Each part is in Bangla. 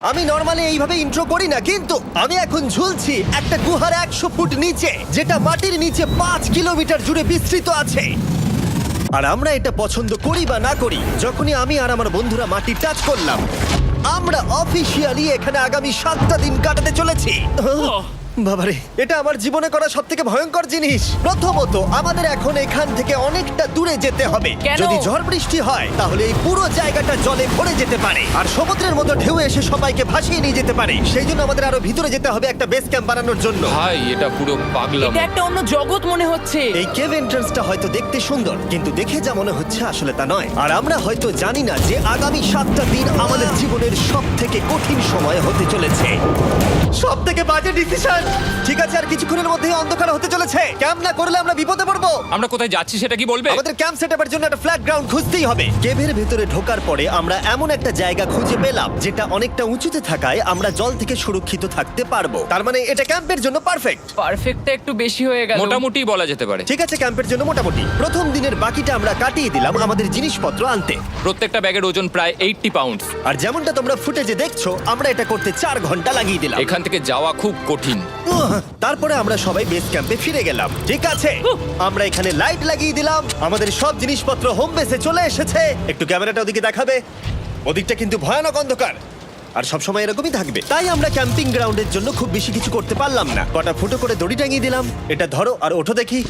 আমি নরমালি এইভাবে ইন্ট্রো করি না, কিন্তু আমি এখন ঝুলছি একটা গুহার 100 ফুট নিচে, যেটা মাটির নিচে 5 কিলোমিটার জুড়ে বিস্তৃত আছে। আর আমরা এটা পছন্দ করি বা না করি, যখনই আমি আর আমার বন্ধুরা মাটি টাচ করলাম, আমরা অফিসিয়ালি এখানে আগামী 7টা দিন কাটাতে চলেছি। বাবারে, এটা আমার জীবনে করা সবথেকে ভয়ঙ্কর জিনিস। প্রথমত, আমাদের এখন এখান থেকে অনেকটা দূরে যেতে হবে। কেন? যদি ঝড় বৃষ্টি হয় তাহলে এই পুরো জায়গাটা জলে ভরে যেতে পারে, আর সমুদ্রের মতো ঢেউ এসে সবাইকে ভাসিয়ে নিয়ে যেতে পারে। সেই জন্য আমাদের আরো ভিতরে যেতে হবে একটা বেস ক্যাম্প বানানোর জন্য। ভাই এটা পুরো পাগলাম। এটা একটা অন্য জগৎ মনে হচ্ছে। এই কেভ এন্ট্রান্সটা হয়তো দেখতে সুন্দর, কিন্তু দেখে যা মনে হচ্ছে আসলে তা নয়। আর আমরা হয়তো জানি না যে আগামী 7টা দিন আমাদের জীবনের সব থেকে কঠিন সময় হতে চলেছে। সব থেকে বাজে ডিসিশন। ঠিক আছে, আর কিছুক্ষণের মধ্যেই অন্ধকার হতে চলেছে। ক্যাম্প না করলে আমরা বিপদে পড়বো। আমরা কোথায় যাচ্ছি সেটা কি বলবে? আমাদের ক্যাম্প সেটআপের জন্য একটা ফ্ল্যাট গ্রাউন্ড খুঁজতেই হবে। কেভের ভেতরে ঢোকার পরে আমরা এমন একটা জায়গা খুঁজে পেলাম যেটা অনেকটা উঁচুতে থাকায় আমরা জল থেকে সুরক্ষিত থাকতে পারবো। তার মানে এটা ক্যাম্পের জন্য পারফেক্ট। পারফেক্টটা একটু বেশি হয়ে গেল। মোটামুটি বলা যেতে পারে। ঠিক আছে, ক্যাম্পের জন্য মোটামুটি। প্রথম দিনের বাকিটা আমরা কাটিয়ে দিলাম আমাদের জিনিসপত্র আনতে। প্রত্যেকটা ব্যাগের ওজন প্রায় 80 পাউন্ড। আর যেমনটা তোমরা ফুটেজে দেখছো, আমরা এটা করতে 4 ঘন্টা লাগিয়ে দিলাম। এখান থেকে যাওয়া খুব কঠিন। তারপরে আমরা সবাই বেস ক্যাম্পে ফিরে গেলাম। ঠিক আছে, আমরা এখানে লাইট লাগিয়ে দিলাম। আমাদের সব জিনিসপত্র হোম বেসে চলে এসেছে। একটু ক্যামেরাটা ওদিকে দেখাবে? ওদিকটা কিন্তু ভয়ানক অন্ধকার, আর সবসময় এরকমই থাকবে। তাই আমরা ক্যাম্পিং গ্রাউন্ডের জন্য খুব বেশি কিছু করতে পারলাম না। কটা ফুটো করে দড়ি টাঙিয়ে দিলাম। এটা ধরো আর ওঠো দেখি।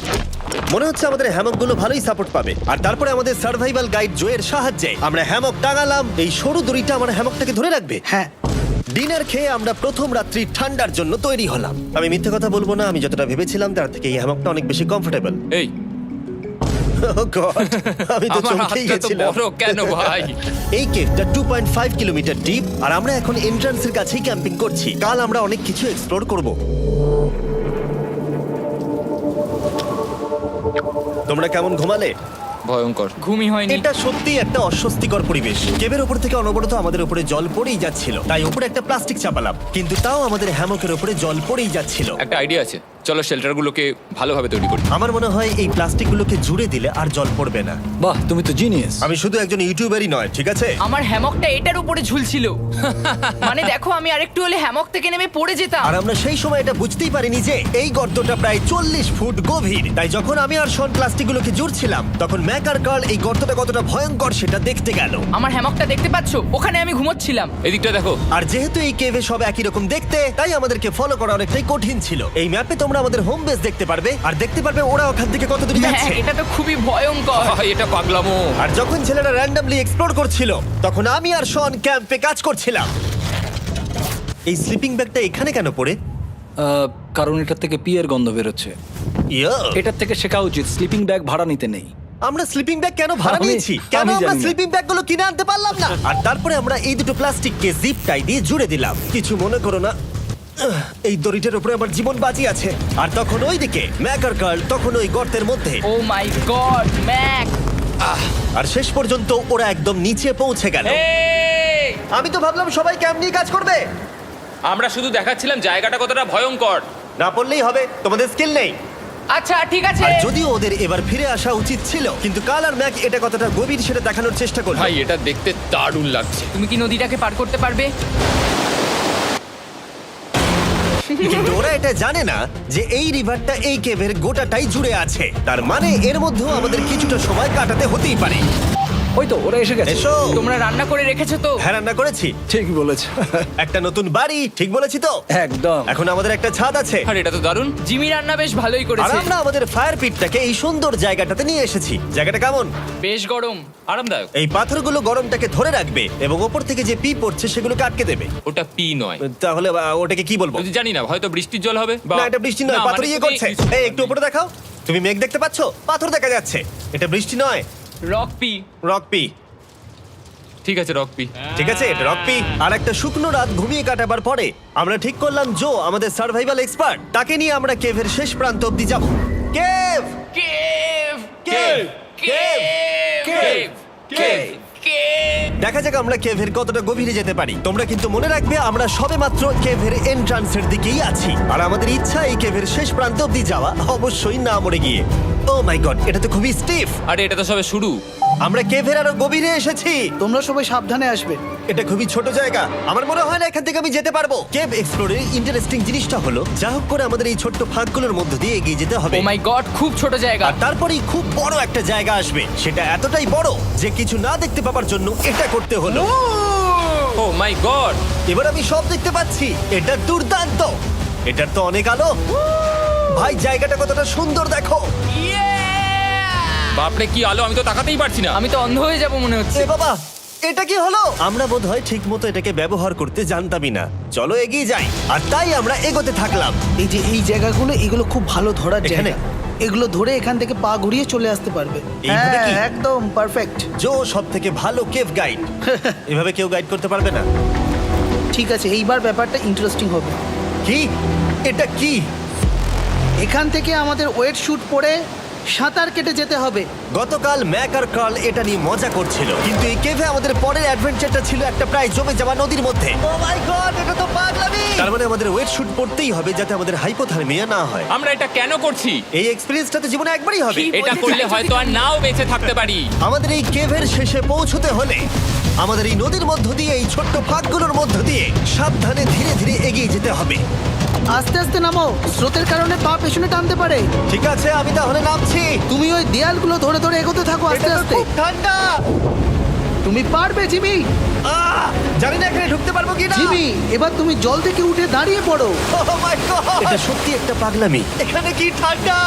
মনে হচ্ছে আমাদের হ্যামকগুলো ভালোই সাপোর্ট পাবে। আর তারপরে আমাদের সার্ভাইভাল গাইড জোয়ের সাহায্যে আমরা হ্যামক টাঙালাম। এই সরু দড়িটা আমার হ্যামকটাকে ধরে রাখবে। হ্যাঁ। ডিনার খেয়ে আমরা প্রথম রাত্রি ঠান্ডার জন্য তৈরি হলাম। আমি মিথ্যে কথা বলবো না, আমি যতটা ভেবেছিলাম তার থেকে এই হ্যামকটা অনেক বেশি কমফোর্টেবল। এই আমি তো আমার চমকেই হাতটা তো গেছিলাম। বড় কেন ভাই? এই কেভটা 2.5 কিলোমিটার ডিপ, আর আমরা এখন এন্ট্রান্সের কাছেই ক্যাম্পিং করছি। কাল আমরা অনেক কিছু এক্সপ্লোর করব। তোমরা কেমন ঘুমালে? ভয়ঙ্কর। ঘুমই হয়নি। এটা সত্যি একটা অস্বস্তিকর পরিবেশ। কেবের উপর থেকে অনবরত আমাদের উপরে জল পড়েই যাচ্ছিল, তাই উপরে একটা প্লাস্টিক চাপালাম, কিন্তু তাও আমাদের হ্যামকের উপরে জল পড়েই যাচ্ছিল। একটা আইডিয়া আছে, চলো শেল্টারগুলোকে ভালোভাবে তৈরি করি। আমার মনে হয় এই প্লাস্টিকগুলোকে জুড়ে দিলে আর জল পড়বে না। বাহ, তুমি তো জিনিয়াস। আমি শুধু একজন ইউটিউবারই নয়, ঠিক আছে? আমার হ্যামকটা এটার উপরে ঝুলছিল। মানে দেখো, আমি আরেকটু হলে হ্যামক থেকে নেমে পড়ে যেতাম। আর আমরা সেই সময় এটা বুঝতেই পারিনি যে এই গর্তটা প্রায় 40 ফুট গভীর। তাই যখন আমি আর শন প্লাস্টিকগুলোকে জুড়ছিলাম, তখন ম্যাক আর কার্ল এই গর্তটা কতটা ভয়ঙ্কর সেটা দেখতে গেল। আমার হ্যামকটা দেখতে পাচ্ছো? ওখানে আমি ঘুমোচ্ছিলাম। এদিকটা দেখো। আর যেহেতু এই কেভে সব একই রকম দেখতে, তাই আমাদেরকে ফলো করা অনেকটাই কঠিন ছিল। এই ম্যাপে তোমরা আমাদের হোম বেস দেখতে পারবে, আর দেখতে পারবে ওরা ওখান থেকে কত দূরে হ্যাঁ, যাচ্ছে। এটা তো খুবই ভয়ঙ্কর। ভাই এটা পাগলামো। আর যখন ছেলেরা র্যান্ডমলি এক্সপ্লোর করছিল, তখন আমি আর শন ক্যাম্পে কাজ করছিলাম। এই স্লিপিং ব্যাগটা এখানে কেন পড়ে? কারণ এটার থেকে পিয়ের গন্ধ বেরোচ্ছে। ইয়া, এটার থেকে শেখা উচিত স্লিপিং ব্যাগ ভাড়া নিতে নেই। আমরা স্লিপিং ব্যাগ কেন ভাড়া আমি- নিয়েছি? কেন আমি আমরা জানি না। স্লিপিং ব্যাগগুলো কিনে আনতে পারলাম না? আর তারপরে আমরা এই দুটো প্লাস্টিককে জিপ টাই দিয়ে জুড়ে দিলাম। কিছু মনে করো না, এই দড়িটার উপরে আমার জীবন বাজি আছে। আর তখন ওইদিকে ম্যাক আর কার্ল তখন ওই গর্তের মধ্যে। ও মাই গড, ম্যাক! আর শেষ পর্যন্ত ওরা একদম নিচে পৌঁছে গেল। এই! আমি তো ভাবলাম সবাই ক্যাম্প নিয়ে কাজ করবে। আমরা শুধু দেখাচ্ছিলাম জায়গাটা কতটা ভয়ঙ্কর। না পড়লেই হবে, তোমাদের স্কিল নেই। আচ্ছা ঠিক আছে। আর যদিও ওদের এবার ফিরে আসা উচিত ছিল, কিন্তু কাল আর ম্যাক এটা কতটা গভীর সেটা দেখানোর চেষ্টা করলো। ভাই এটা দেখতে দারুণ লাগছে। তুমি কি নদীটাকে পার করতে পারবে? কিন্তু ওরা এটা জানে না যে এই রিভারটা এই কেভের গোটাটাই জুড়ে আছে। তার মানে এর মধ্যেও আমাদের কিছুটা সময় কাটাতে হতেই পারে। ওই তো ওরা এসে গেছে। এসো। তোমরা রান্না করে রেখেছো তো? হ্যাঁ, রান্না করেছি। ঠিক বলেছ। একটা নতুন বাড়ি, ঠিক বলেছি তো? একদম। এখন আমাদের একটা ছাদ আছে। আর এটা তো দারুণ। জিমি রান্না বেশ ভালোই আর করেছে। আমরা আমাদের ফায়ার পিটটাকে এই সুন্দর জায়গাটাতে নিয়ে এসেছি। জায়গাটা কেমন? বেশ গরম। আরামদায়ক। এই পাথরগুলো গরমটাকে ধরে রাখবে এবং ওপর থেকে যে পি পড়ছে সেগুলোকে আটকে দেবে। ওটা পি নয়। তাহলে ওটাকে কি বলবো? যদি জানি না, হয়তো বৃষ্টির জল হবে বা না, এটা বৃষ্টি নয়, না, পাথর মানে ইয়ে তুমি- করছে। এই একটু উপরে দেখাও। তুমি মেঘ দেখতে পাচ্ছো? পাথর দেখা যাচ্ছে। এটা বৃষ্টি নয়, রক পি। Rock P. ঠিক আছে রক পি। ঠিক আছে, এটা রক পি। আর একটা শুকনো রাত ঘুমিয়ে কাটাবার পরে আমরা ঠিক করলাম জো আমাদের সার্ভাইভাল এক্সপার্ট, তাকে নিয়ে আমরা কেভের শেষ প্রান্ত অব্দি যাব। Cave, cave! Cave, cave, cave! Cave. Cave! দেখা যাক আমরা কেভের কতটা গভীরে যেতে পারি। তোমরা কিন্তু মনে রাখবে আমরা সবেমাত্র কেভের এন্ট্রান্সের দিকেই আছি, আর আমাদের ইচ্ছা এই কেভের শেষ প্রান্ত অব্দি যাওয়া, অবশ্যই না মরে গিয়ে। ও মাই গড, এটা তো খুবই স্টিফ। আরে এটা তো সবে শুরু। আমরা কেভের আরো গভীরে এসেছি। তোমরা সবাই সাবধানে আসবে। এটা খুবই ছোট জায়গা, আমার মনে হয় না এখান থেকে আমি যেতে পারবো। কেভ এক্সপ্লোরের ইন্টারেস্টিং জিনিসটা হলো যা হোক করে আমাদের এই ছোট্ট ফাঁকগুলোর মধ্য দিয়ে এগিয়ে যেতে হবে। ও মাই গড, খুব ছোট জায়গা। আর তারপরেই খুব বড় একটা জায়গা আসবে, সেটা এতটাই বড় যে কিছু না দেখতে পাওয়ার জন্য এটা করতে হলো। ও মাই গড! এবার আমি সব দেখতে পাচ্ছি, এটা দুর্দান্ত। এটার তো অনেক আলো। ভাই জায়গাটা কতটা সুন্দর দেখো। বাপরে কি আলো, আমি তো তাকাতেই পারছি না। আমি তো অন্ধ হয়ে যাব মনে হচ্ছে। এ বাবা, এটা কি হলো? আমরা বোধহয় ঠিক মতো এটাকে ব্যবহার করতে জানতামই না। চলো এগিয়ে যাই। আর তাই আমরা এগোতে থাকলাম। এই যে এই জায়গাগুলো, এগুলো খুব ভালো ধরার এখানে? জায়গা। এগুলো ধরে এখান থেকে পা ঘুরিয়ে চলে আসতে পারবে। এইভাবে কি? হ্যাঁ, একদম পারফেক্ট। জো সব থেকে ভালো কেভ গাইড। এভাবে কেউ গাইড করতে পারবে না। ঠিক আছে, এইবার ব্যাপারটা ইন্টারেস্টিং হবে। কি? এটা কি? এখান থেকে আমাদের ওয়েট শুট পরে সাঁতার কেটে যেতে হবে। গতকাল ম্যাক আর কার্ল এটা নিয়ে মজা করছিল, কিন্তু এই কেভে আমাদের পরের অ্যাডভেঞ্চারটা ছিল একটা প্রায় জমে যাওয়া নদীর মধ্যে। ও মাই গড, এটা তো পাগলামি! তার মানে আমাদের ওয়েট শুট পড়তেই হবে যাতে আমাদের হাইপোথার্মিয়া না হয়। আমরা এটা কেন করছি? এই এক্সপেরিয়েন্সটা তো জীবনে একবারই হবে। এটা করলে হয়তো আর নাও বেঁচে থাকতে পারি। আমাদের এই কেভের শেষে পৌঁছতে হলে আমাদের এই নদীর মধ্য দিয়ে, এই ছোট্ট ফাঁকগুলোর মধ্য দিয়ে সাবধানে ধীরে ধীরে এগিয়ে যেতে হবে। আস্তে আস্তে নামো, স্রোতের কারণে পা পেছনে টানতে পারে। ঠিক আছে, আমি তাহলে নামছি। তুমি ওই দেয়ালগুলো ধরে ধরে এগোতে থাকো আস্তে এটা তো আস্তে। খুব ঠান্ডা। তুমি পারবে জিমি। জানি না এখানে ঢুকতে পারবো কি না। জিমি, এবার তুমি জল থেকে উঠে দাঁড়িয়ে পড়ো। এটা সত্যি একটা পাগলামি। এখানে কি ঠান্ডা!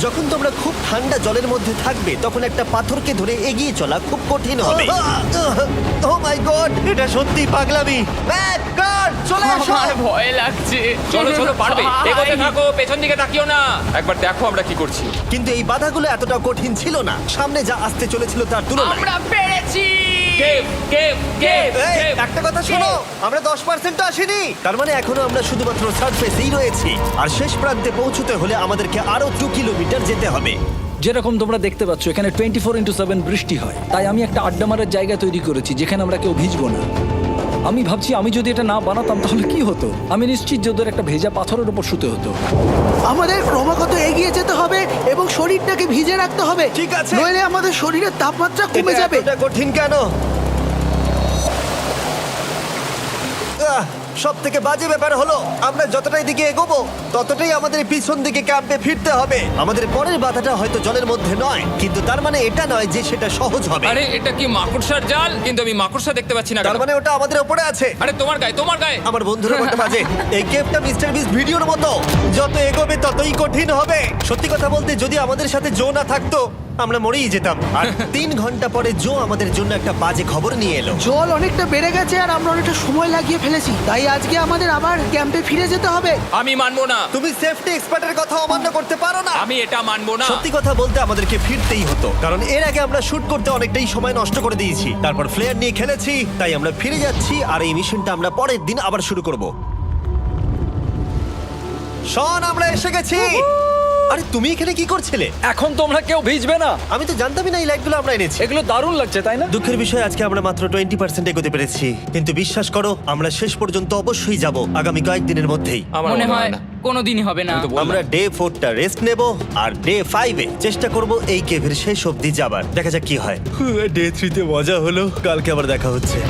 যখন তোমরা খুব ঠান্ডা জলের মধ্যে থাকবে তখন একটা পাথরকে ধরে এগিয়ে চলা খুব কঠিন হবে। ও মাই গড, এটা সত্যি পাগলামি। ম্যাক, গড, চলে এসো। আমার ভয় লাগছে। চলো চলো, পারবে। ভাই। এগোতে থাকো, পেছন দিকে তাকিও না। একবার দেখো আমরা কি করছি। কিন্তু এই বাধাগুলো এতটা কঠিন ছিল না সামনে যা আসতে চলেছিল তার তুলনায়। আমরা পেরেছি। কেভ কেভ কেভ এই, কেভ। একটা কথা শোনো, আমরা 10% আসিনি। তার মানে এখনো আমরা শুধুমাত্র সার্ফেসেই রয়েছি, আর শেষ প্রান্তে পৌঁছতে হলে আমাদেরকে আরো 2 কিলোমিটার যেতে হবে। যেরকম তোমরা দেখতে পাচ্ছ এখানে 24/7 বৃষ্টি হয়, তাই আমি একটা আড্ডা মারার জায়গা তৈরি করেছি যেখানে আমরা কেউ ভিজবো না। আমি ভাবছি আমি যদি এটা না বানাতাম তাহলে কি হতো। আমি নিশ্চিত যে ওদের একটা ভেজা পাথরের উপর শুতে হতো। আমাদের ক্রমাগত এগিয়ে যেতে হবে এবং শরীরটাকে ভিজে রাখতে হবে। ঠিক আছে। নইলে আমাদের শরীরের তাপমাত্রা কমে এটা যাবে। এতটা কঠিন কেন? সব থেকে বাজে ব্যাপার হলো আমরা যতটাই দিকে এগোবো ততটাই আমাদের পিছন দিকে ক্যাম্পে ফিরতে হবে। আমাদের পরের বাধাটা হয়তো জলের মধ্যে নয়, কিন্তু তার মানে এটা নয় যে সেটা সহজ হবে। আরে এটা কি মাকড়সার জাল? কিন্তু আমি মাকড়সা দেখতে পাচ্ছি না তার কেন? মানে ওটা আমাদের উপরে আছে। আরে তোমার গায়ে, তোমার গায়ে। আমার বন্ধুরা বলতে বাজে। এই গেমটা মিস্টার বিস ভিডিওর মতো, যত এগোবে ততই কঠিন হবে। সত্যি কথা বলতে যদি আমাদের সাথে জো না থাকতো আমরা মরেই যেতাম। আর 3 ঘন্টা পরে জো আমাদের জন্য একটা বাজে খবর নিয়ে এলো। জল অনেকটা বেড়ে গেছে আর আমরা অনেকটা সময় লাগিয়ে ফেলেছি, তাই আজকে আমাদের আবার ক্যাম্পে ফিরে যেতে হবে। আমি মানবো না। তুমি সেফটি এক্সপার্টের কথা অমান্য করতে পারো না। আমি এটা মানবো না। সত্যি কথা বলতে আমাদেরকে ফিরতেই হতো, কারণ এর আগে আমরা শুট করতে অনেকটাই সময় নষ্ট করে দিয়েছি। তারপর ফ্লেয়ার নিয়ে খেলেছি, তাই আমরা ফিরে যাচ্ছি আর এই মিশনটা আমরা পরের দিন আবার শুরু করব। শন, আমরা এসে গেছি। আরে তুমি এখানে কি করছিলে? এখন তোমরা কেউ ভিজবে না। আমি তো জানতামই না এই লাইটগুলো আমরা এনেছি। এগুলো দারুণ লাগছে তাই না? দুঃখের বিষয় আজকে আমরা মাত্র 20% এগোতে পেরেছি, কিন্তু বিশ্বাস করো আমরা শেষ পর্যন্ত অবশ্যই যাব আগামী কয়েকদিনের মধ্যেই। আমার মনে হয় না। কোনোদিনই হবে না। আমি তো বললাম। আমরা ডে 4টা রেস্ট নেব আর ডে 5-এ চেষ্টা করব এই কেভের শেষ অবধি যাবার। দেখা যাক কি হয়। ডে 3-তে মজা হলো, কালকে আবার দেখা হচ্ছে।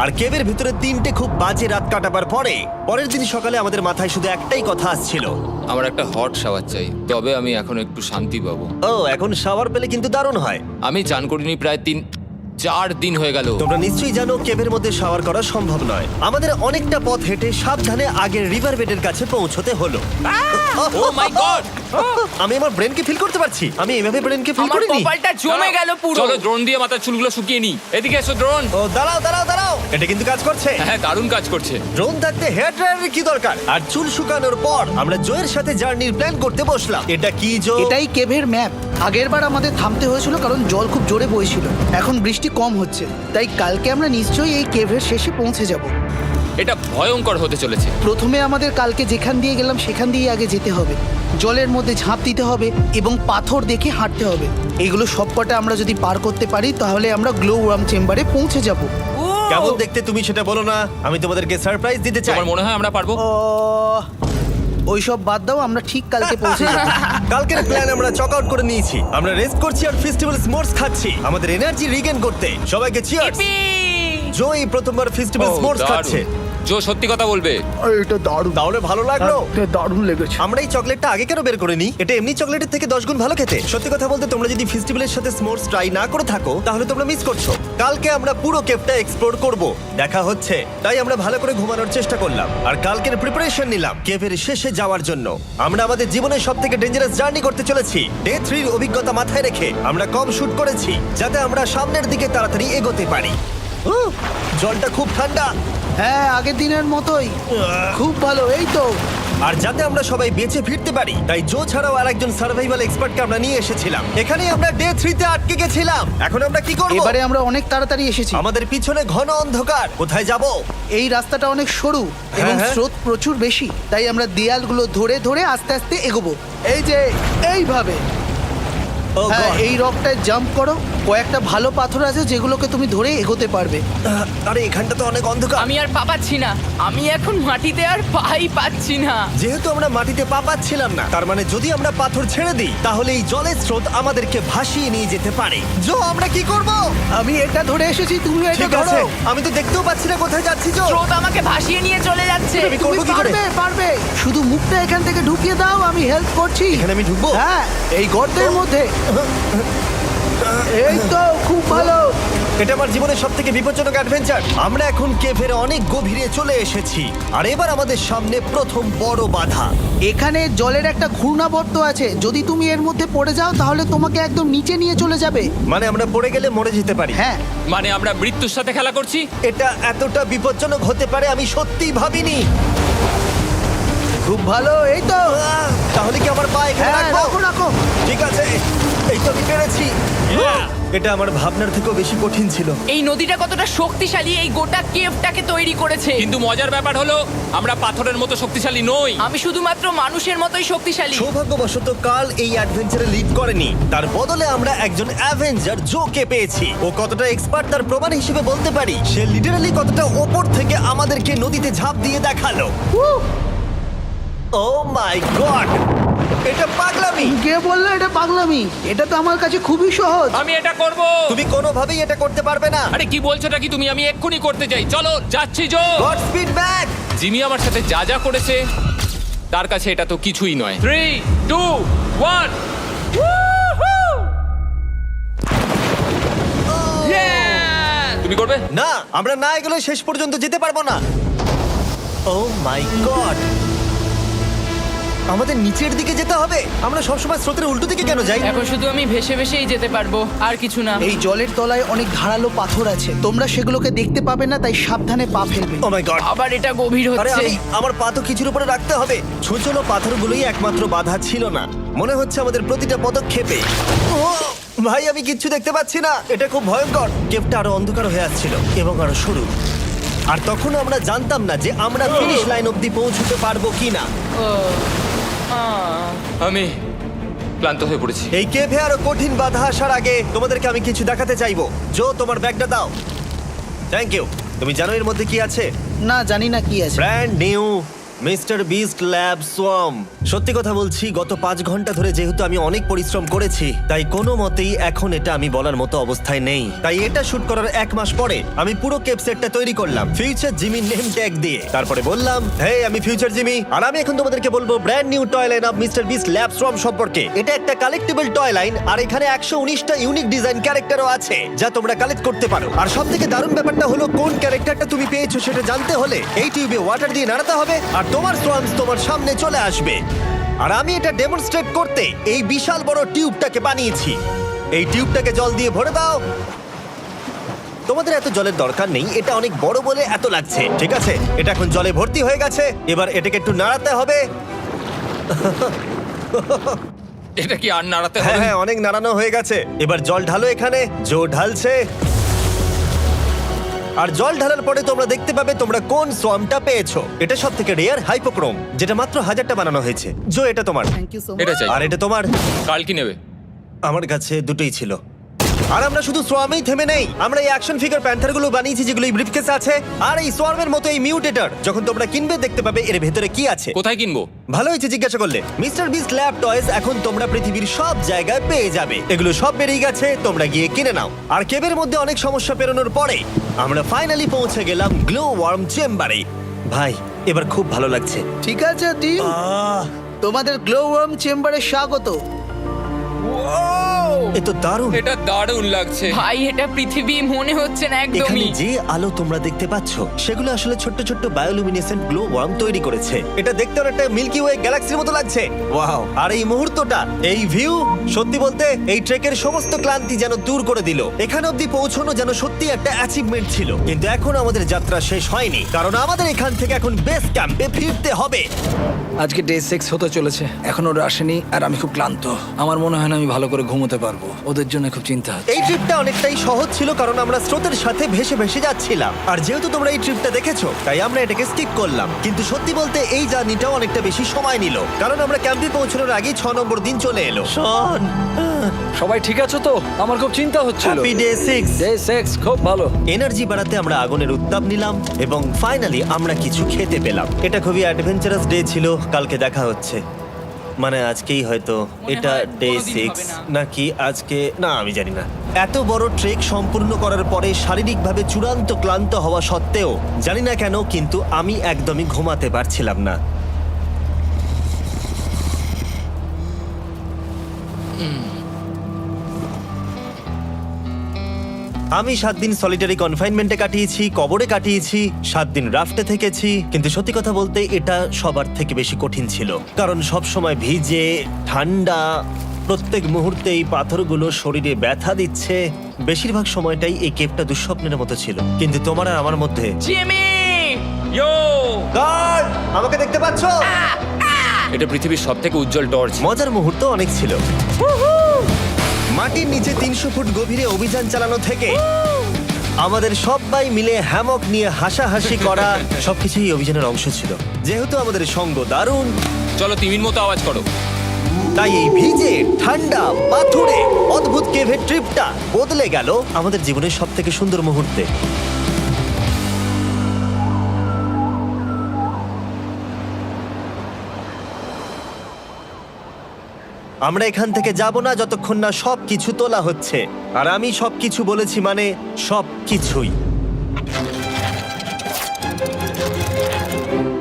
আর কেভের ভিতরে 3টে খুব বাজে রাত কাটাবার পরে পরের দিন সকালে আমাদের মাথায় শুধু একটাই কথা আসছিল। আমার একটা হট শাওয়ার চাই, তবে আমি এখন একটু শান্তি পাবো। ও, এখন শাওয়ার পেলে কিন্তু দারুণ হয়। আমি চান করিনি প্রায় 3-4 দিন হয়ে গেল। তোমরা নিশ্চয়ই জানো কেভের মধ্যে শাওয়ার করা সম্ভব নয়। আমাদের অনেকটা পথ হেঁটে সাবধানে আগের রিভার বেডের কাছে পৌঁছতে হলো। ও মাই গড! আমি আমার ব্রেনকে ফিল করতে পারছি। আমি এভাবে ব্রেনকে ফিল আমার করিনি। কপালটা জমে গেল পুরো। চলো ড্রোন দিয়ে মাথার চুলগুলো শুকিয়ে নি। এদিকে এসো ড্রোন। ও দাঁড়াও দাঁড়াও দাঁড়াও, এটা কিন্তু কাজ করছে। হ্যাঁ, দারুণ কাজ করছে। ড্রোন থাকতে হেয়ার ড্রায়ারের কি দরকার? আর চুল শুকানোর পর আমরা জোয়ের সাথে জার্নির প্ল্যান করতে বসলাম। এটা কি জো? এটাই কেভের ম্যাপ। আগেরবার আমাদের থামতে হয়েছিল কারণ জল খুব জোরে বইছিল। এখন বৃষ্টি কম হচ্ছে, তাই কালকে আমরা নিশ্চয়ই এই কেভের শেষে পৌঁছে যাব। এটা ভয়ঙ্কর হতে চলেছে। প্রথমে আমাদের কালকে যেখান দিয়ে গেলাম সেখান দিয়ে আগে যেতে হবে। জলের মধ্যে ঝাঁপ দিতে হবে এবং পাথর দেখে হাঁটতে হবে। এগুলো সবকটা আমরা যদি পার করতে পারি তাহলে আমরা গ্লো ওয়ার্ম চেম্বারে পৌঁছে যাব। কেমন দেখতে তুমি সেটা বলো না, আমি তোমাদেরকে সারপ্রাইজ দিতে চাই। তোমার মনে হয় আমরা পারবো? ওইসব বাদ দাও, আমরা ঠিক কালকে পৌঁছে যাবো। কালকের প্ল্যান আমরা চক আউট করে নিয়েছি। আমরা রেস্ট করছি আর ফেস্টিভ্যাল স্মোর্টস খাচ্ছি আমাদের এনার্জি রিগেন করতে। সবাইকে চিয়ার্স। Yippee! জো এই প্রথমবার ফেস্টিভ্যাল স্মোর্টস খাচ্ছে। জো সত্যি কথা বলবে। এটা দারুণ, তাহলে ভালো লাগলো? দারুণ লেগেছে। আমরা এই চকলেটটা আগে কেন বের করিনি? এটা এমনি চকলেটের থেকে 10 গুণ ভালো খেতে। সত্যি কথা বলতে তোমরা যদি ফেস্টিভ্যালের সাথে স্মোর্টস ট্রাই না করে থাকো তাহলে তোমরা মিস করছো। কালকে আমরা পুরো কেভটা এক্সপ্লোর করব, দেখা হচ্ছে। তাই আমরা ভালো করে ঘুমানোর চেষ্টা করলাম আর কালকের প্রিপারেশন নিলাম কেভের শেষে যাওয়ার জন্য। আমরা আমাদের জীবনের সবথেকে ডেঞ্জারাস জার্নি করতে চলেছি। ডে 3 এর অভিজ্ঞতা মাথায় রেখে আমরা কম শুট করেছি যাতে আমরা সামনের দিকে তাড়াতাড়ি এগোতে পারি। জলটা খুব ঠান্ডা হ্যাঁ, আগের দিনের মতোই খুব ভালো। এই তো আর যাতে আমরা সবাই বেঁচে ফিরতে পারি তাই জো ছাড়াও আরেকজন সার্ভাইভাল এক্সপার্টকে আমরা নিয়ে এসেছিলাম। এখানে আমরা ডে 3 তে আটকে গেছিলাম। এখন আমরা কি করব? এবারে আমরা অনেক তাড়াতাড়ি এসেছি। আমাদের পিছনে ঘন অন্ধকার, কোথায় যাব? এই রাস্তাটা অনেক সরু এবং হ্যাঁ। স্রোত প্রচুর বেশি, তাই আমরা দেয়ালগুলো ধরে ধরে আস্তে আস্তে এগোবো। এই যে এইভাবে। ও হ্যাঁ, God! এই রকটায় জাম্প করো। কয়েকটা ভালো পাথর আছে যেগুলোকে তুমি ধরে এগোতে পারবে। আরে এখানটা তো অনেক অন্ধকার। আমি আর পা পাচ্ছি না, আমি এখন মাটিতে আর পাই পাচ্ছি না। যেহেতু আমরা মাটিতে পা পাচ্ছিলাম না, তার মানে যদি আমরা পাথর ছেড়ে দিই তাহলে এই জলের স্রোত আমাদেরকে ভাসিয়ে নিয়ে যেতে পারে। জো, আমরা কি করব? আমি এটা ধরে এসেছি, তুমি এটা ঠিক আছে, ধরো। আমি তো দেখতেও পাচ্ছি না কোথায় যাচ্ছি। জো, স্রোত আমাকে ভাসিয়ে নিয়ে চলে যাচ্ছে। আমি তুমি করবো কি করে? পারবে, পারবে। শুধু মুখটা এখান থেকে ঢুকিয়ে দাও, আমি হেল্প করছি। এখানে আমি ঢুকবো? হ্যাঁ, এই গর্তের মধ্যে। এই তো, খুব ভালো। এটা আমার জীবনের সবথেকে বিপজ্জনক অ্যাডভেঞ্চার। আমরা এখন কেভের অনেক গভীরে চলে এসেছি আর এবার আমাদের সামনে প্রথম বড় বাধা। এখানে জলের একটা ঘূর্ণাবর্ত আছে, যদি তুমি এর মধ্যে পড়ে যাও তাহলে তোমাকে একদম নিচে নিয়ে চলে যাবে। মানে আমরা পড়ে গেলে মরে যেতে পারি। হ্যাঁ, মানে আমরা মৃত্যুর সাথে খেলা করছি। এটা এতটা বিপজ্জনক হতে পারে আমি সত্যিই ভাবিনি। খুব ভালো। এই তো, তাহলে কি আমার পা এখানে হ্যাঁ, রাখবো? রাখো রাখো। ঠিক আছে, এই তো আমি পেরেছি। এটা আমার ভাবনার থেকেও বেশি কঠিন ছিল। এই নদীটা কতটা শক্তিশালী এই গোটা কেভটাকে তৈরি করেছে। কিন্তু মজার ব্যাপার হলো আমরা পাথরের মতো শক্তিশালী নই। আমি শুধুমাত্র মানুষের মতোই শক্তিশালী। সৌভাগ্যবশত কাল এই অ্যাডভেঞ্চারে লিড করেনি, তার বদলে আমরা একজন অ্যাভেঞ্জার জোকে পেয়েছি। ও কতটা এক্সপার্ট তার প্রমাণ হিসেবে বলতে পারি। সে লিটারালি কতটা ওপর থেকে আমাদেরকে নদীতে ঝাঁপ দিয়ে দেখালো। ও মাই গড, এটা পাগলামি। কে বললো এটা পাগলামি? এটা তো আমার কাছে খুবই সহজ। আমি এটা করব। তুমি কোনোভাবেই এটা করতে পারবে না। আরে কি বলছোটা কি তুমি? আমি এক্ষুনি করতে চাই। চলো যাচ্ছি Joe. Godspeed back. Jimmy আমার সাথে যা যা করেছে তার কাছে এটা তো কিছুই নয়। 3, 2, 1। তুমি করবে? না, আমরা না এগুলো শেষ পর্যন্ত যেতে পারবো না। ও মাই গড, আমাদের নিচের দিকে যেতে হবে। আমরা সবসময় স্রোতের উল্টো দিকে কেন যাই? এখন শুধু আমি ভেসে ভেসেই যেতে পারবো, আর কিছু না। এই জলের তলায় অনেক ধারালো পাথর আছে, তোমরা সেগুলোকে দেখতে পাবে না, তাই সাবধানে পা ফেলবে। ও মাই গড, আবার এটা গভীর আরে হচ্ছে। আমার পা তো কিছুর উপরে রাখতে হবে। ছোট ছোট পাথরগুলোই একমাত্র বাধা ছিল না, মনে হচ্ছে আমাদের প্রতিটা পদক্ষেপে। ও ভাই, আমি কিচ্ছু দেখতে পাচ্ছি না। এটা খুব ভয়ঙ্কর। কেভটা আরো অন্ধকার হয়ে আসছিল এবং আরো সরু। আর তখন আমরা জানতাম না যে আমরা ফিনিশ লাইন অবধি পৌঁছতে পারবো কিনা। আমি ক্লান্ত হয়ে পড়েছি। এই কেভে আরো কঠিন বাধা আসার আগে তোমাদেরকে আমি কিছু দেখাতে চাইবো। জো, তোমার ব্যাগটা দাও। Thank you. তুমি জানো এর মধ্যে কি আছে? না, জানি না কি আছে। Brand new mister beast lab swamp. সত্যি কথা বলছি, গত 5 ঘন্টা ধরে যেহেতু আমি অনেক পরিশ্রম করেছি, তাই কোনো মতেই এখন এটা আমি বলার মতো অবস্থায় নেই। তাই এটা শুট করার 1 মাস পরে আমি পুরো কেপ সেটটা তৈরি করলাম ফিউচার জিমি নেম ট্যাগ দিয়ে। তারপরে বললাম, হে, আমি ফিউচার জিমি, আর আমি এখন তোমাদেরকে বলবো brand new toy line of mister beast lab swamp সম্পর্কে। এটা একটা কালেক্টেবল টয় লাইন, আর এখানে 119টা ইউনিক ডিজাইন ক্যারেক্টারও আছে যা তোমরা কালেক্ট করতে পারো। আর সবথেকে দারুণ ব্যাপারটা হলো, কোন ক্যারেক্টারটা তুমি পেয়েছো সেটা জানতে হলে এই টিউবে ওয়াটার দিয়ে নাড়াতে হবে আর তোমার সোয়ামস তোমার সামনে চলে আসবে। আর আমি এটা ডেমনস্ট্রেট করতে এই বিশাল বড় টিউবটাকে বানিয়েছি। এই টিউবটাকে জল দিয়ে ভরে দাও। তোমাদের এত জলের দরকার নেই, এটা অনেক বড় বলে এত লাগছে। ঠিক আছে, এটা এখন জলে ভর্তি হয়ে গেছে। এবার এটাকে একটু নাড়াতে হবে। এটা কি আর নাড়াতে হ্যাঁ হবে? হ্যাঁ, অনেক নাড়ানো হয়ে গেছে। এবার জল ঢালো এখানে। জো ঢালছে। আর জল ঢালার পরে তোমরা দেখতে পাবে তোমরা কোন সোয়ামটা পেয়েছো। এটা সবথেকে রেয়ার হাইপোক্রোম, যেটা মাত্র 1000টা বানানো হয়েছে। জো, এটা তোমার। থ্যাংক ইউ সো এটা মাচ। চাই। আর এটা তোমার। কাল কি নেবে? আমার কাছে দুটোই ছিল। আর আমরা শুধু সোয়ামেই থেমে নেই, আমরা এই অ্যাকশন ফিগার প্যান্থার গুলো বানিয়েছি যেগুলো এই ব্রিফকেসে আছে, আর এই সোয়ার্মের মতো এই মিউটেটর। যখন তোমরা কিনবে দেখতে পাবে এর ভেতরে কি আছে। কোথায় কিনবো? ভালো হয়েছে জিজ্ঞাসা করলে। মিস্টার বিস্ট ল্যাব টয়েস এখন তোমরা পৃথিবীর সব জায়গায় পেয়ে যাবে। এগুলো সব বেরিয়ে গেছে, তোমরা গিয়ে কিনে নাও। আর কেবের মধ্যে অনেক সমস্যা পেরোনোর পরে আমরা ফাইনালি পৌঁছে গেলাম গ্লো ওয়ার্ম চেম্বারে। ভাই এবার খুব ভালো লাগছে। ঠিক আছে টিম, তোমাদের গ্লো ওয়ার্ম চেম্বারে স্বাগত। এ তো দারুণ। এটা দারুণ লাগছে। ভাই এটা পৃথিবী মনে হচ্ছে না এখানে একদমই। যে আলো তোমরা দেখতে পাচ্ছ সেগুলো আসলে ছোট্ট ছোট্ট বায়োলুমিনেসেন্ট গ্লো ওয়ার্ম তৈরি করেছে। এটা দেখতে অনেকটা মিল্কি ওয়ে গ্যালাক্সির মতো লাগছে। ওয়াও! আর এই মুহূর্তটা, এই ভিউ, সত্যি বলতে এই ট্রেকের সমস্ত ক্লান্তি যেন দূর করে দিল। এখানে অবধি পৌঁছানো যেন সত্যি একটা অ্যাচিভমেন্ট ছিল। কিন্তু এখন আমাদের যাত্রা শেষ হয়নি, কারণ আমাদের এখান থেকে এখন বেস ক্যাম্পে ফিরতে হবে। আজকে ডে 6 হতে চলেছে, এখন ওরা আসেনি আর আমি খুব ক্লান্ত। আমার মনে হয় না আমি ভালো করে ঘুমোতে পারবো, ওদের জন্য খুব চিন্তা হচ্ছে। এই ট্রিপটা অনেকটাই সহজ ছিল কারণ আমরা স্রোতের সাথে ভেসে ভেসে যাচ্ছিলাম। আর যেহেতু তোমরা এই ট্রিপটা দেখেছো তাই আমরা এটাকে স্কিপ করলাম। কিন্তু সত্যি বলতে এই জার্নিটাও অনেকটা বেশি সময় নিল, কারণ আমরা ক্যাম্পে পৌঁছানোর আগেই 6 নম্বর দিন চলে এলো। শন, সবাই ঠিক আছে তো? আমার খুব চিন্তা হচ্ছিল। Happy day 6। ডে 6 খুব ভালো। এনার্জি বাড়াতে আমরা আগুনের উত্তাপ নিলাম এবং ফাইনালি আমরা কিছু খেতে পেলাম। এটা খুবই অ্যাডভেঞ্চারাস ডে ছিল। কালকে দেখা হচ্ছে, মানে আজকেই হয়তো। এটা হয় ডে কোনোদিন 6 হবে না। নাকি আজকে, না আমি জানি না। এত বড় ট্রেক সম্পূর্ণ করার পরে শারীরিকভাবে চূড়ান্ত ক্লান্ত হওয়া সত্ত্বেও জানি না কেন কিন্তু আমি একদমই ঘুমাতে পারছিলাম না। আমি 7 দিন সলিটারি কনফাইনমেন্টে কাটিয়েছি, কবরে কাটিয়েছি, 7 দিন রাফটে থেকেছি। কিন্তু সত্যি কথা বলতে এটা সবার থেকে বেশি কঠিন ছিল, কারণ সব সময় ভিজে, ঠান্ডা, প্রত্যেক মুহূর্তে এই পাথরগুলো শরীরে ব্যথা দিচ্ছে। বেশিরভাগ সময়টাই এই কেভটা দুঃস্বপ্নের মতো ছিল। কিন্তু তোমার আর আমার মধ্যে জিমি! ইয়ো! গার্ড, আমাকে দেখতে পাচ্ছ? এটা পৃথিবীর সবথেকে উজ্জ্বল টর্চ। মজার মুহূর্ত অনেক ছিল। মাটির নিচে 300 ফুট গভীরে অভিযান চালানো থেকে আমাদের সবাই মিলে হ্যামক নিয়ে হাসাহাসি করা সবকিছুই এই অভিযানের অংশ ছিল। যেহেতু আমাদের সঙ্গ দারুণ, চলো তিমির মতো আওয়াজ করো। তাই এই ভিজে, ঠান্ডা, পাথুরে অদ্ভুত কেভের ট্রিপটা বদলে গেল আমাদের জীবনের সব থেকে সুন্দর মুহূর্তে। আমরা এখান থেকে যাব না যতক্ষণ না সবকিছু তোলা হচ্ছে। আর আমি সবকিছু বলেছি মানে সবকিছুই।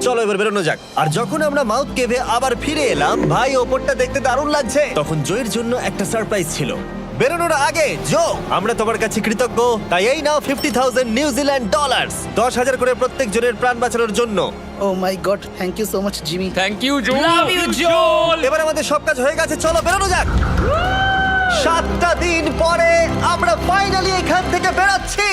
চলো এবার বেরোনো যাক। আর যখন আমরা মাউথ কেভে আবার ফিরে এলাম, ভাই ওপরটা দেখতে দারুণ লাগছে। তখন জয়ের জন্য একটা সারপ্রাইজ ছিল। বেরোনোর আগে জো, আমরা তোমার কাছে কৃতজ্ঞ। তাই এই নাও 50,000 নিউজিল্যান্ড ডলার, 10,000 করে প্রত্যেক জনের প্রাণ বাঁচানোর জন্য। Oh my God, thank you so much Jimmy. Thank you Joel. Love you Joel! এবার আমাদের সব কাজ হয়ে গেছে, চলো বেরোনো যাক। 7টা দিন পরে আমরা ফাইনালি এখান থেকে বেরোচ্ছি।